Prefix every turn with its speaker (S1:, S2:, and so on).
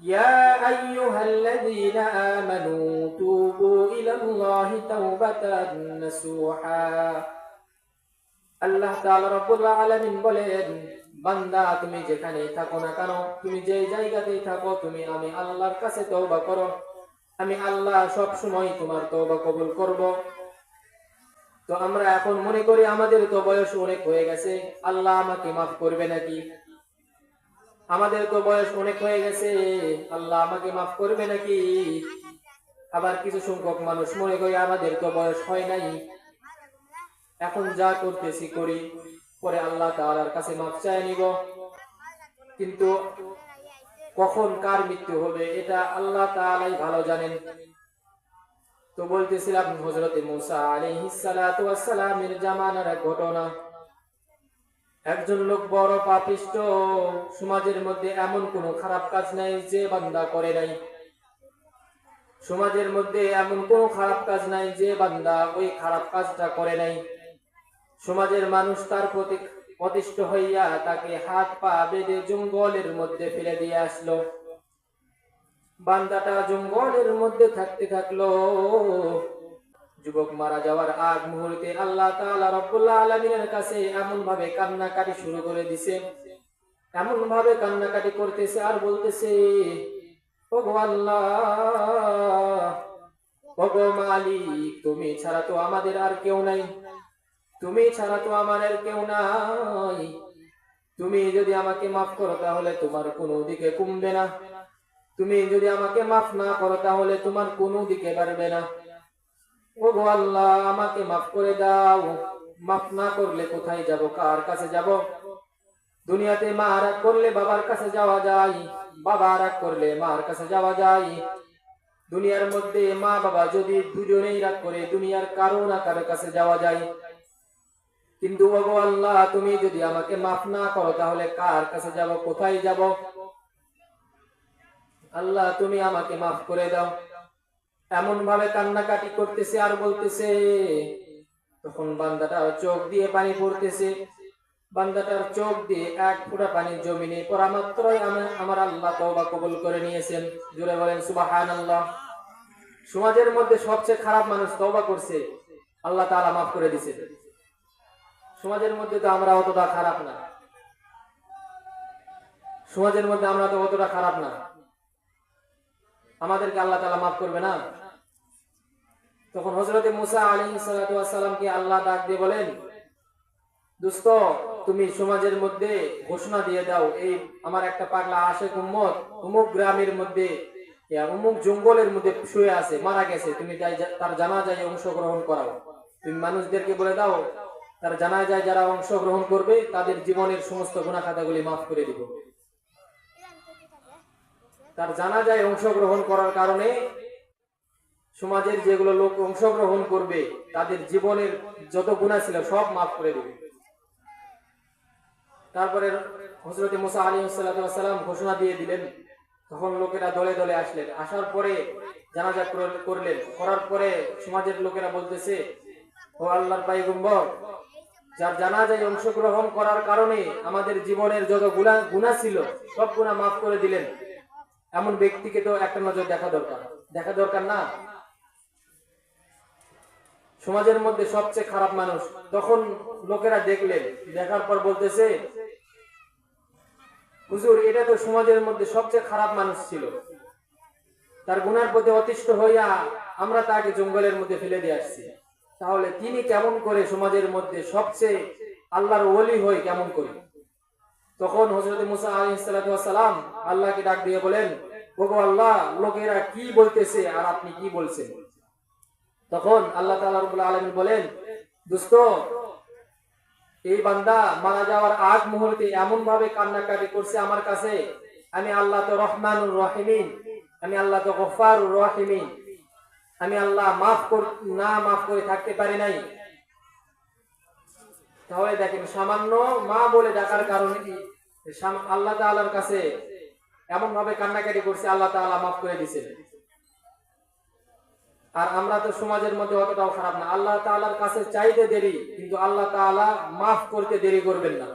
S1: يا أيها الذين آمنوا توبوا إلى الله توبة نصوحا আল্লাহ তাআলা রব্বুল আলামিন বলেন, বান্দা তুমি যেখানেই থাকো না কেন, তুমি যে জায়গাতেই থাকো, তুমি আমি আল্লাহর কাছে তওবা করো, আমি আল্লাহ সব সময় তোমার তওবা কবুল করব। তো আমরা এখন মনে করি আমাদের তো বয়স অনেক হয়ে গেছে, আল্লাহ আমাকে মাফ করবে নাকি? আমাদের তো বয়স অনেক হয়ে গেছে, আল্লাহ আমাকে মাফ করবে নাকি? আবার কিছু সংখ্যক মানুষ মনে করে আমাদের তো বয়স হয় নাই, এখন যা করতেছি করি, পরে আল্লাহ তাআলার কাছে মাফ চাই নিব। কিন্তু কখন কার মৃত্যু হবে এটা আল্লাহ তাআলাই ভালো জানেন। তো বলতেছিলাম হযরত মূসা আলাইহিস সালাতু ওয়াস সালামের জামানার এক ঘটনা। একজন লোক বড় পাপিষ্ট, সমাজের মধ্যে এমন কোনো খারাপ কাজ নাই যে বান্দা করে নাই। সমাজের মধ্যে এমন কোনো খারাপ কাজ নাই যে বান্দা ওই খারাপ কাজটা করে নাই। সমাজের মানুষ তার প্রতি অতিষ্ঠ হইয়া তাকে হাত পা বেঁধে জঙ্গলের মধ্যে ফেলে দিয়ে আসলো। বান্দাটা জঙ্গলের মধ্যে থাকতে থাকলো। যুবক মারা যাওয়ার আগ মুহূর্তে আল্লাহ তাআলা রব্বুল আলামিনের কাছে এমন ভাবে কান্নাকাটি শুরু করে দিছে, এমন ভাবে কান্নাকাটি করতেছে আর বলতেছে, ওগো আল্লাহ, ওগো মালিক, তুমি ছাড়া তো আমাদের আর কেউ নাই, তুমি ছাড়া তো আমার আর কেউ নাই। তুমি যদি আমাকে মাফ করো তাহলে তোমার কোনো দিকে কমবে না, তুমি যদি আমাকে মাফ না করো তাহলে তোমার কোনো দিকে বাড়বে না। ওগো আল্লাহ, আমাকে মাফ করে দাও। মাফ না করলে কোথায় যাব, কার কাছে যাব? দুনিয়াতে মা রাগ করলে বাবার কাছে যাওয়া যায়, বাবা রাগ করলে মার কাছে যাওয়া যায়। দুনিয়ার মধ্যে মা বাবা যদি দুজনেই রাগ করে দুনিয়ার কারো না কারো কাছে যাওয়া যায়। কিন্তু ওগো আল্লাহ, তুমি যদি আমাকে মাফ না করো তাহলে কার কাছে যাব, কোথায় যাব? আল্লাহ, তুমি আমাকে মাফ করে দাও। এমন ভাবে কান্নাকাটি করতেছে আর বলতেছে। তখন বান্দাটার চোখ দিয়ে পানি পড়তেছে। বান্দাটার চোখ দিয়ে এক ফোঁটা পানি জমিনে পড়া মাত্রই আমার আল্লাহ তওবা কবুল করে নিয়েছেন। জোরে বলেন সুবহানাল্লাহ। সমাজের মধ্যে সবচেয়ে খারাপ মানুষ তওবা করছে, আল্লাহ তাআলা মাফ করে দিয়েছে। সমাজের মধ্যে তো আমরা অতটা খারাপ না, সমাজের মধ্যে আমরা তো অতটা খারাপ না, আমাদেরকে আল্লাহ তাআলা মাফ করবে না? তখন হযরত মূসা আলাইহিস সালাতু ওয়াস সালামকে আল্লাহ ডাক দিয়ে বলেন, দোস্ত, তুমি সমাজের মধ্যে ঘোষণা দিয়ে দাও, এই আমার একটা পাগলা আশেক উম্মত অমুক গ্রামের মধ্যে অমুক জঙ্গলের মধ্যে শুয়ে আছে, মারা গেছে, তুমি তার জানাজায় অংশগ্রহণ করাও। তুমি মানুষদেরকে বলে দাও তার জানাজায় যারা অংশগ্রহণ করবে তাদের জীবনের সমস্ত গুনাহ খাতাগুলি মাফ করে দিব। তার জানাজায় অংশগ্রহণ করার কারণে সমাজের যেগুলো লোক অংশগ্রহণ করবে তাদের জীবনের যত গুনাহ ছিল সব মাফ করে দিবে। তারপরে হযরত মূসা আলাইহিস সালাতু ওয়াস সালাম ঘোষণা দিয়ে দিলেন। তখন লোকেরা দলে দলে আসলেন, আসার পরে জানাজা করলেন। করার পরে সমাজের লোকেরা বলতেছে, ও আল্লাহর পয়গম্বর, যার জানাজায় অংশগ্রহণ করার কারণে আমাদের জীবনের যত গুনাহ ছিল সব গুনাহ মাফ করে দিলেন, এমন ব্যক্তিকে তো একটা নজর দেখা দরকার, দেখা দরকার না? সমাজের মধ্যে সবচেয়ে খারাপ মানুষ। তখন লোকেরা দেখলেন, দেখার পর বলতেছে, হুজুর, এটা তো সমাজের মধ্যে সবচেয়ে খারাপ মানুষ ছিল, তার গুনার প্রতি অতিষ্ঠ হইয়া আমরা তাকে জঙ্গলের মধ্যে ফেলে দিয়ে আসছি, তাহলে তিনি কেমন করে সমাজের মধ্যে সবচেয়ে আল্লাহর ওলি হই কেমন করে? তখন হযরত মূসা আলাইহিস সালাতু ওয়াস সালাম আল্লাহকে ডাক দিয়ে বলেন, ওগো আল্লাহ, লোকেরা কি বলতেছে আর আপনি কি বলছেন? তখন আল্লাহ তাআলা রব্বুল আলামিন বলেন, দোস্ত, এই বান্দা মারা যাওয়ার আগ মুহূর্তে এমন ভাবে কান্নাকাটি করছে আমার কাছে, আমি আল্লাহ তো রহমানুর রহিমিন, আমি আল্লাহ তো গফফারুর রহিমিন, আমি আল্লাহ মাফ করে থাকতে পারি নাই। তাহলে দেখেন, সামান্য মা বলে ডাকার কারণে আল্লাহ তাআলার কাছে এমন ভাবে কান্নাকাটি করছে, আল্লাহ তাআলা মাফ করে দিয়েছেন। আর আমরা তো সমাজের মধ্যে অতটাও খারাপ না, আল্লাহ তাআলার কাছে চাইতে দেরি, কিন্তু আল্লাহ তাআলা মাফ করতে দেরি করবেন না।